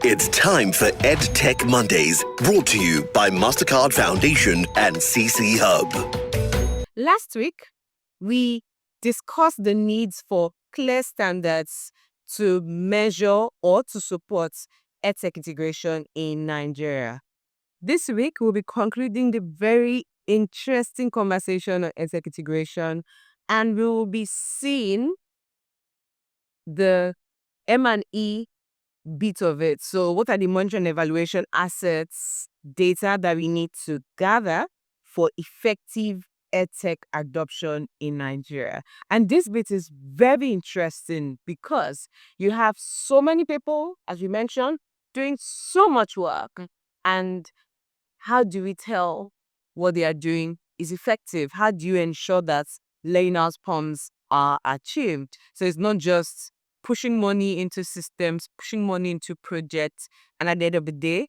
It's time for EdTech Mondays, brought to you by MasterCard Foundation and CC Hub. Last week, we discussed the needs for clear standards to measure or to support EdTech integration in Nigeria. This week, we'll be concluding the very interesting conversation on EdTech integration, and we will be seeing the M&E bit of it. So what are the monitoring and evaluation assets, data that we need to gather for effective EdTech adoption in Nigeria? And this bit is very interesting because you have so many people, as we mentioned, doing so much work. And how do we tell what they are doing is effective? How do you ensure that learning outcomes are achieved? So it's not just pushing money into systems, pushing money into projects, and at the end of the day,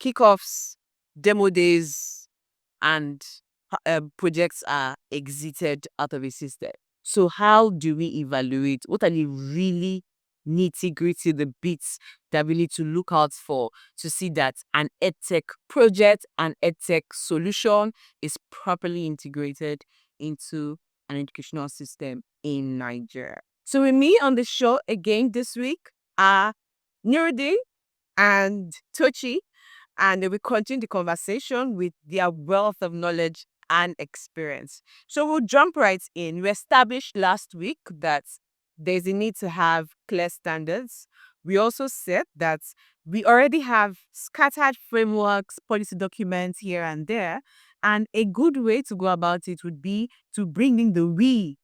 kickoffs, demo days, and projects are exited out of a system. So how do we evaluate? What are the really nitty-gritty, the bits that we need to look out for to see that an EdTech project, an EdTech solution is properly integrated into an educational system in Nigeria? So with me on the show again this week are Nurudeen and Tochie, and we continue the conversation with their wealth of knowledge and experience. So we'll jump right in. We established last week that there's a need to have clear standards. We also said that we already have scattered frameworks, policy documents here and there, and a good way to go about it would be to bring in the we.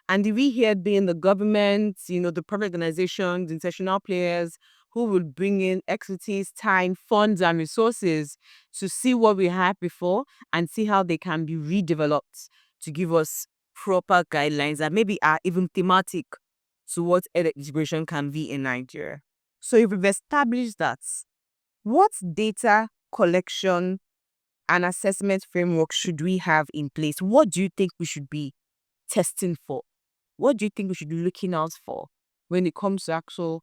And the we here being the government, the private organizations, international players who will bring in expertise, time, funds, and resources to see what we had before and see how they can be redeveloped to give us proper guidelines that maybe are even thematic to what integration can be in Nigeria. So if we've established that, what data collection and assessment framework should we have in place? What do you think we should be testing for? What do you think we should be looking out for when it comes to actual,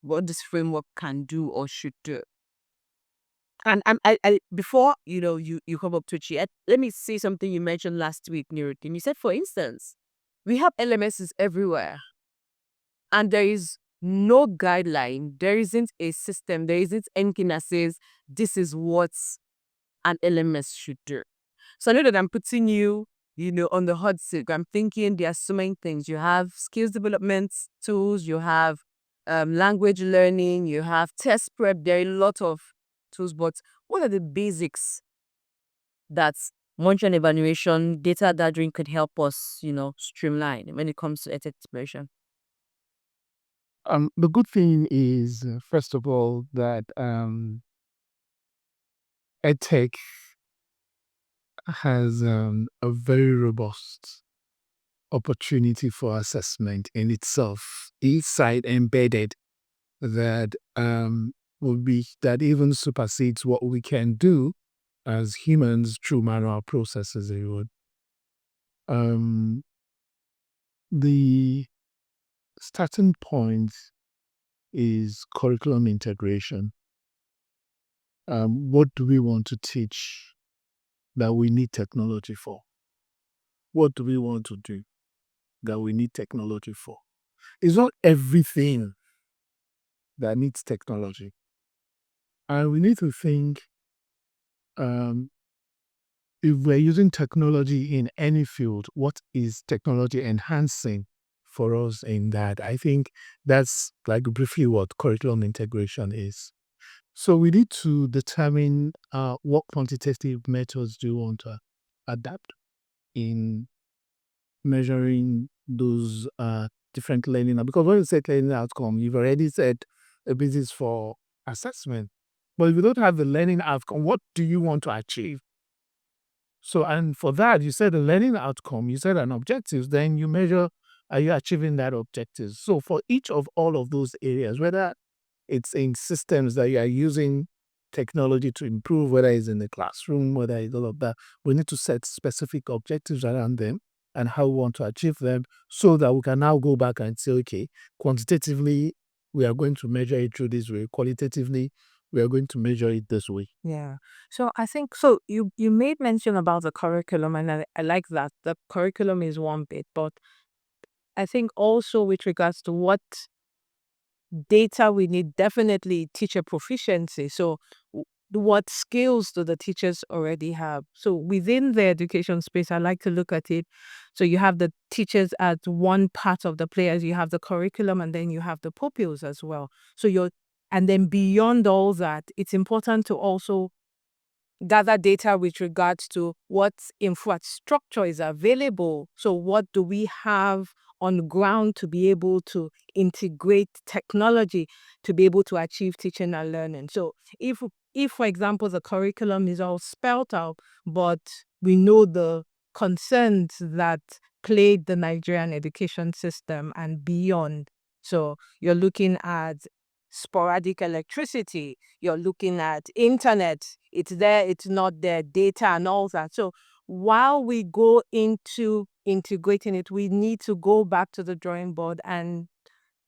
what this framework can do or should do? And before, you come up to Chi, let me say something you mentioned last week, Nurudeen. You said, for instance, we have LMSs everywhere, and there is no guideline. There isn't a system. There isn't anything that says this is what an LMS should do. So I know that I'm putting you, on the hot seat. I'm thinking there are so many things. You have skills development tools. You have language learning. You have test prep. There are a lot of tools, but what are the basics that monitoring and evaluation, data gathering could help us, streamline when it comes to EdTech integration? The good thing is, first of all, that EdTech has a very robust opportunity for assessment in itself, inside embedded, that that even supersedes what we can do as humans through manual processes. The starting point is curriculum integration. What do we want to teach that we need technology for? What do we want to do that we need technology for? It's not everything that needs technology. And we need to think, if we're using technology in any field, what is technology enhancing for us in that? I think that's like briefly what curriculum integration is. So we need to determine what quantitative methods do you want to adapt in measuring those different learning. Because when you say learning outcome, you've already said a basis for assessment. But if you don't have the learning outcome, what do you want to achieve? So, and for that, you said a learning outcome, you said an objective, then you measure, are you achieving that objective? So for each of all of those areas, whether it's in systems that you are using technology to improve, whether it's in the classroom, whether it's all of that, we need to set specific objectives around them and how we want to achieve them so that we can now go back and say, okay, quantitatively, we are going to measure it through this way. Qualitatively, we are going to measure it this way. Yeah. So I think so you made mention about the curriculum, and I like that. The curriculum is one bit, but I think also with regards to what data we need, definitely teacher proficiency. So what skills do the teachers already have? So within the education space, I like to look at it. So you have the teachers as one part of the players, you have the curriculum, and then you have the pupils as well. And then beyond all that, it's important to also gather data with regards to what infrastructure is available. So what do we have on ground to be able to integrate technology to be able to achieve teaching and learning? So if for example, the curriculum is all spelled out, but we know the concerns that plague the Nigerian education system and beyond. So you're looking at sporadic electricity, you're looking at internet, it's there, it's not there, data and all that. So while we go into integrating it, we need to go back to the drawing board and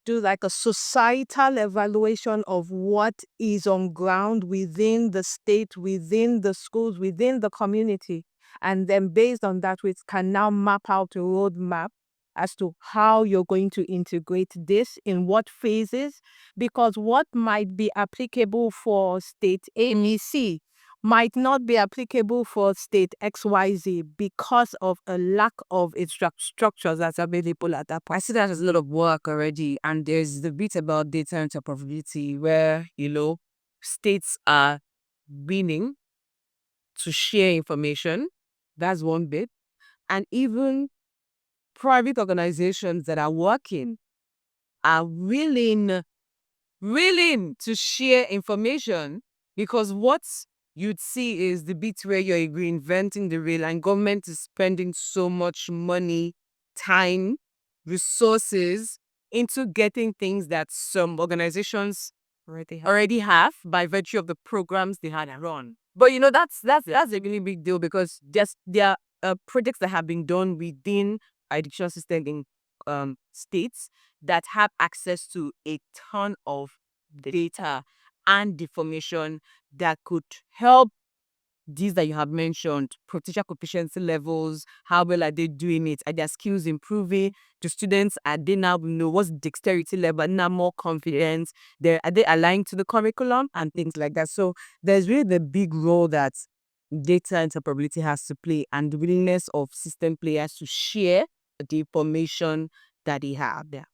do like a societal evaluation of what is on ground within the state, within the schools, within the community. And then based on that, we can now map out a roadmap as to how you're going to integrate this in what phases, because what might be applicable for state ABC might not be applicable for state XYZ because of a lack of structures that's available at that point. I see that as a lot of work already. And there's the bit about data interoperability where, states are willing to share information. That's one bit. And even private organizations that are working are willing to share information, because what you'd see is the bit where you're reinventing the wheel and government is spending so much money, time, resources into getting things that some organizations already have by virtue of the programs they had run. But that's a really big deal, because there are projects that have been done within our education system in states that have access to a ton of data and information that could help these that you have mentioned, teacher proficiency levels, how well are they doing it? Are their skills improving? The students, are they now what's the dexterity level, now more confident? Are they aligned to the curriculum and things like that? So there's really the big role that data interoperability has to play, and the willingness of system players to share the information that they have there.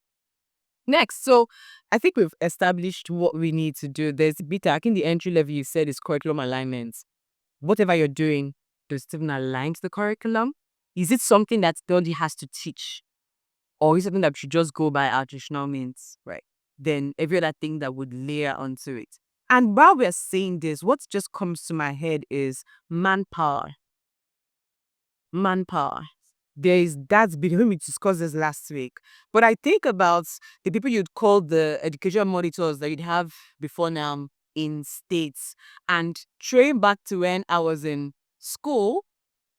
Next, so I think we've established what we need to do. There's a bit, I think the entry level you said is curriculum alignment. Whatever you're doing, does it even align to the curriculum? Is it something that study has to teach? Or is it something that should just go by our traditional means, right? Then every other thing that would layer onto it. And while we're saying this, what just comes to my head is manpower. Manpower. That's been when we discussed this last week. But I think about the people you'd call the education monitors that you'd have before now in states, and train back to when I was in school,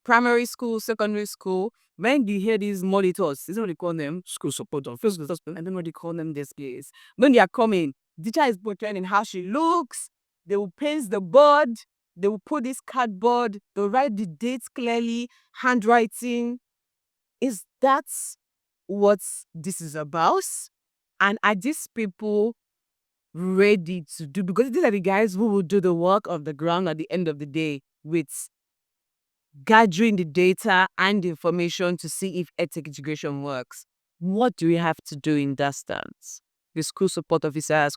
primary school, secondary school. When you hear these monitors, this is what they call them, school support officers. I don't know what they call them these days. When they are coming, the teacher is portraying how she looks. They will paste the board. They will put this cardboard. They'll write the dates clearly, handwriting. Is that what this is about? And are these people ready to do? Because these are the guys who will do the work of the ground at the end of the day with gathering the data and the information to see if EdTech integration works. What do we have to do in that stance? The school support officers,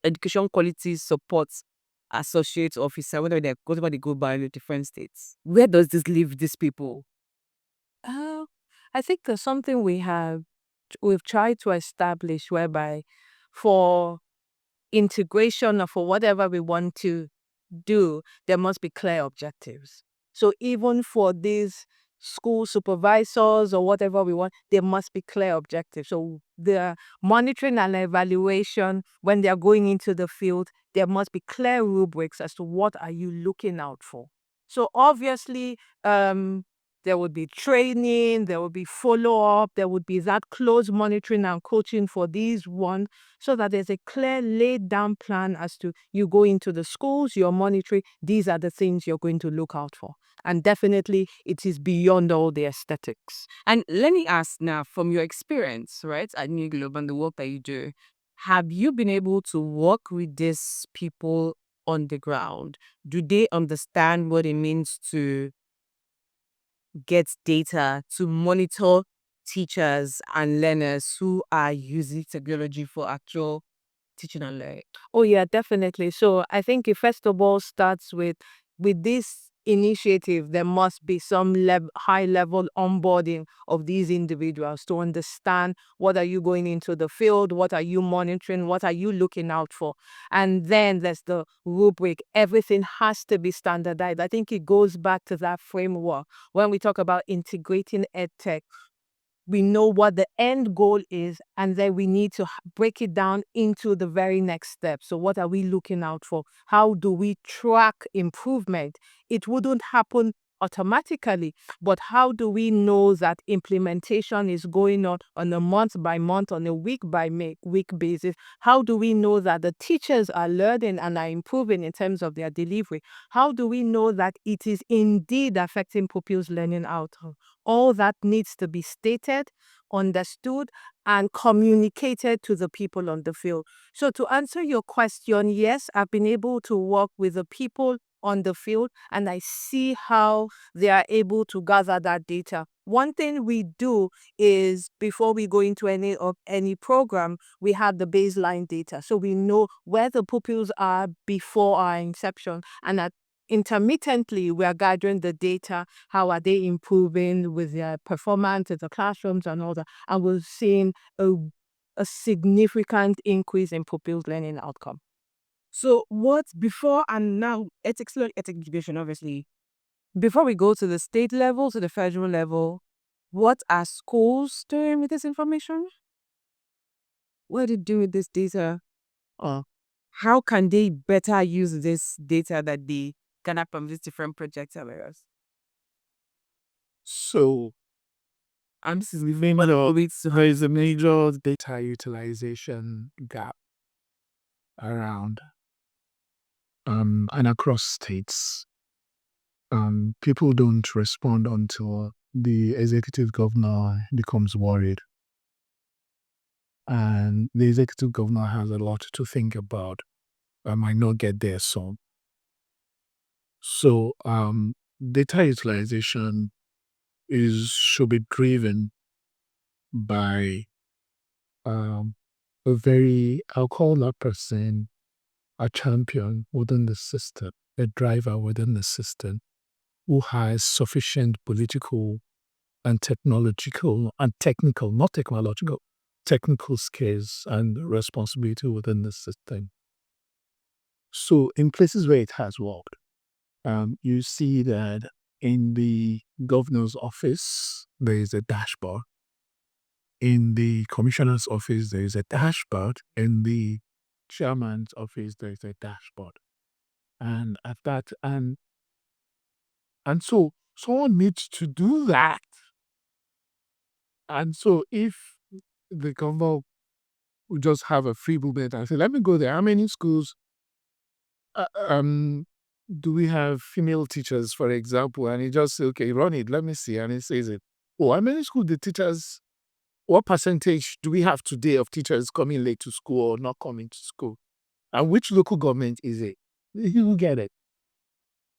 education quality support associate officer, whatever they go by in the different states. Where does this leave these people? I think there's something we've tried to establish whereby for integration or for whatever we want to do, there must be clear objectives. So even for these school supervisors or whatever we want, there must be clear objectives. So the monitoring and evaluation, when they're going into the field, there must be clear rubrics as to what are you looking out for. So obviously, there would be training, there would be follow-up, there would be that close monitoring and coaching for these ones, so that there's a clear laid down plan as to you go into the schools, you're monitoring, these are the things you're going to look out for. And definitely it is beyond all the aesthetics. And let me ask now, from your experience, right, at New Globe and the work that you do, have you been able to work with these people on the ground? Do they understand what it means to get data to monitor teachers and learners who are using technology for actual teaching and learning? Oh yeah, definitely. So I think it first of all starts with this initiative. There must be some high level onboarding of these individuals to understand what are you going into the field, what are you monitoring, what are you looking out for, and then there's the rubric. Everything has to be standardized. I think it goes back to that framework when we talk about integrating edtech. We know what the end goal is, and then we need to break it down into the very next step. So what are we looking out for? How do we track improvement? It wouldn't happen automatically, but how do we know that implementation is going on a month by month, on a week by week basis? How do we know that the teachers are learning and are improving in terms of their delivery? How do we know that it is indeed affecting pupils' learning outcome? All that needs to be stated, understood, and communicated to the people on the field. So to answer your question, yes, I've been able to work with the people on the field, and I see how they are able to gather that data. One thing we do is, before we go into any program, we have the baseline data. So we know where the pupils are before our inception, and intermittently we are gathering the data. How are they improving with their performance in the classrooms and all that? And we're seeing a significant increase in pupils' learning outcome. So what before and now ethics learning, ethics education, obviously, before we go to the state level, to the federal level, what are schools doing with this information? What are they doing with this data? How can they better use this data that they gather from these different project areas? So, and this is the main there is a major data utilization gap around and across states. People don't respond until the executive governor becomes worried. And the executive governor has a lot to think about. I might not get there soon. So data utilization should be driven by I'll call that person a champion within the system, a driver within the system who has sufficient political and technological and technical, not technological, technical skills and responsibility within the system. So in places where it has worked, you see that in the governor's office, there is a dashboard. In the commissioner's office, there is a dashboard. In the chairman's office, there is a dashboard. And at that, and so someone needs to do that. And so if the governor would just have a free movement and say, let me go there, how many schools do we have female teachers, for example? And he just say, okay, run it, let me see. And he says it. Oh, how many schools the teachers, what percentage do we have today of teachers coming late to school or not coming to school? And which local government is it? He will get it.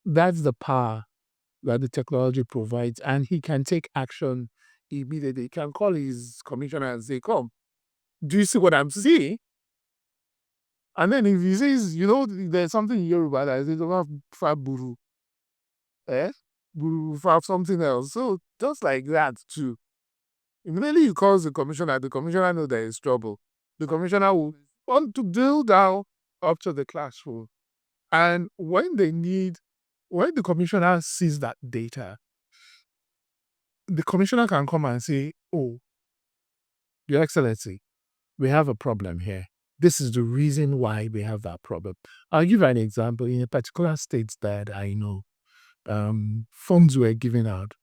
That's the power that the technology provides. And he can take action immediately. He can call his commissioner and say, come, do you see what I'm seeing? And then if he says, there's something in Yoruba that says, buru, buru, something else. So just like that too. Immediately he calls the commissioner knows there is trouble. The commissioner will want to drill down up to the classroom. And when the commissioner sees that data, the commissioner can come and say, oh, Your Excellency, we have a problem here. This is the reason why we have that problem. I'll give you an example. In a particular state that I know, funds were given out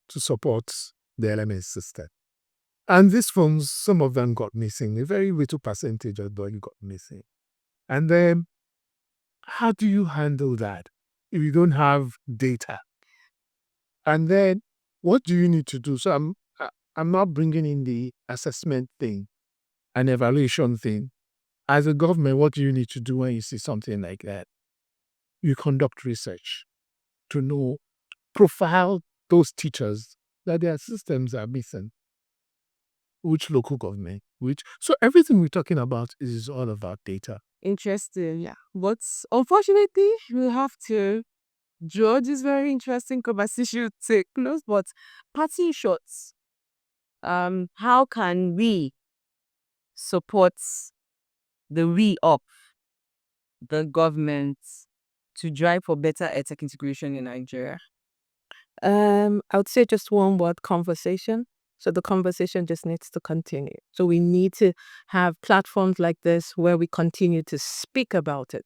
to support the LMS system. And these phones, some of them got missing. A very little percentage of them got missing. And then, how do you handle that if you don't have data? And then, what do you need to do? So I'm not bringing in the assessment thing, an evaluation thing. As a government, what do you need to do when you see something like that? You conduct research to know, profile those teachers that their systems are missing. Which local government, so everything we're talking about is all about data. Interesting, yeah. But unfortunately, we have to draw this very interesting conversation to a close. But parting shots, how can we support the re-up the government to drive for better EdTech integration in Nigeria? I would say just one word: conversation. So the conversation just needs to continue. So we need to have platforms like this where we continue to speak about it.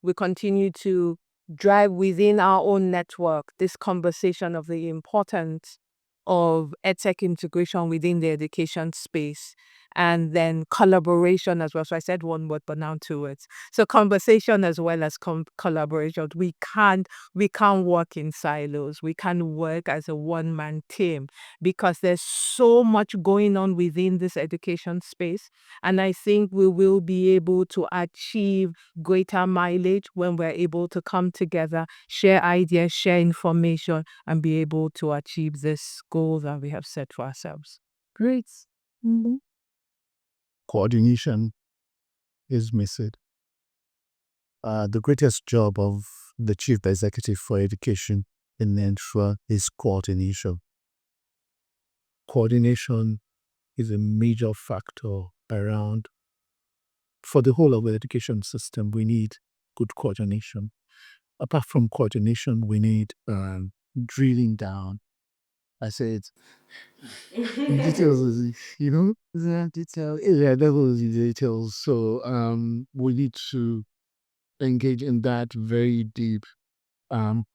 We continue to drive within our own network this conversation of the importance of EdTech integration within the education space, and then collaboration as well. So I said one word, but now two words. So conversation as well as collaboration. We can't work in silos. We can't work as a one-man team because there's so much going on within this education space. And I think we will be able to achieve greater mileage when we're able to come together, share ideas, share information, and be able to achieve this goal that we have set for ourselves. Great. Mm-hmm. Coordination is missing. The greatest job of the Chief Executive for Education in NENFA is coordination. Coordination is a major factor around. For the whole of the education system, we need good coordination. Apart from coordination, we need drilling down. I said, details, detail, level of details. So we need to engage in that very deep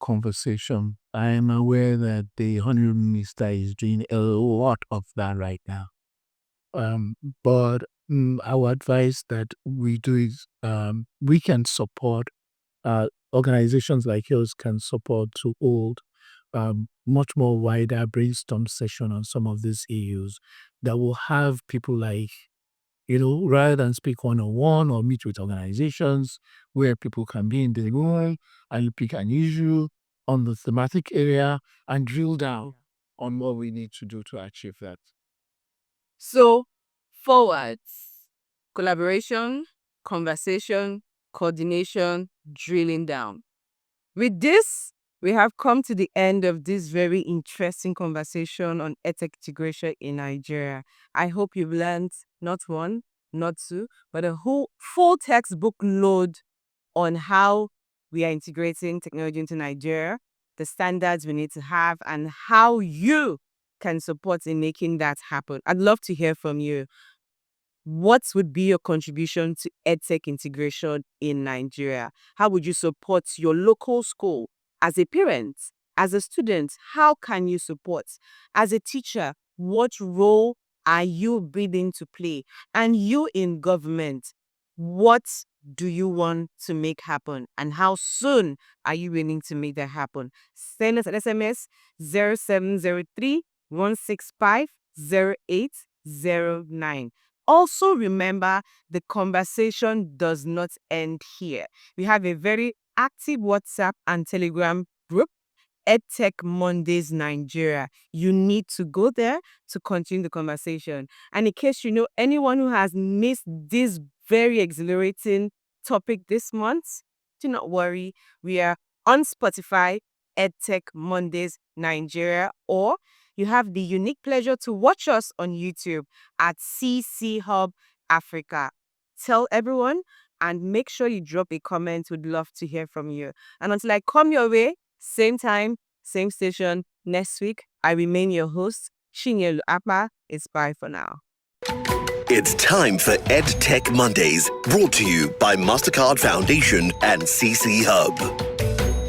conversation. I am aware that the Honorable Minister is doing a lot of that right now. But our advice that we do is we can support, organizations like yours can support to hold much more wider brainstorm session on some of these issues that will have people like, rather than speak one-on-one or meet with organizations where people can be in the room and pick an issue on the thematic area and drill down on what we need to do to achieve that. So, forwards: collaboration, conversation, coordination, drilling down. With this, we have come to the end of this very interesting conversation on EdTech integration in Nigeria. I hope you've learned not one, not two, but a whole full textbook load on how we are integrating technology into Nigeria, the standards we need to have, and how you can support in making that happen. I'd love to hear from you. What would be your contribution to EdTech integration in Nigeria? How would you support your local school? As a parent, as a student, how can you support? As a teacher, what role are you willing to play? And you in government, what do you want to make happen? And how soon are you willing to make that happen? Send us an SMS 0703 165 0809. Also remember, the conversation does not end here. We have a very active WhatsApp and Telegram group, EdTech Mondays Nigeria. You need to go there to continue the conversation. And in case you know anyone who has missed this very exhilarating topic this month, do not worry. We are on Spotify, EdTech Mondays Nigeria, or you have the unique pleasure to watch us on YouTube at CC Hub Africa. Tell everyone and make sure you drop a comment. We'd love to hear from you. And until I come your way, same time, same station, next week, I remain your host, Chinyeluy Akpa. It's bye for now. It's time for EdTech Mondays, brought to you by MasterCard Foundation and CC Hub.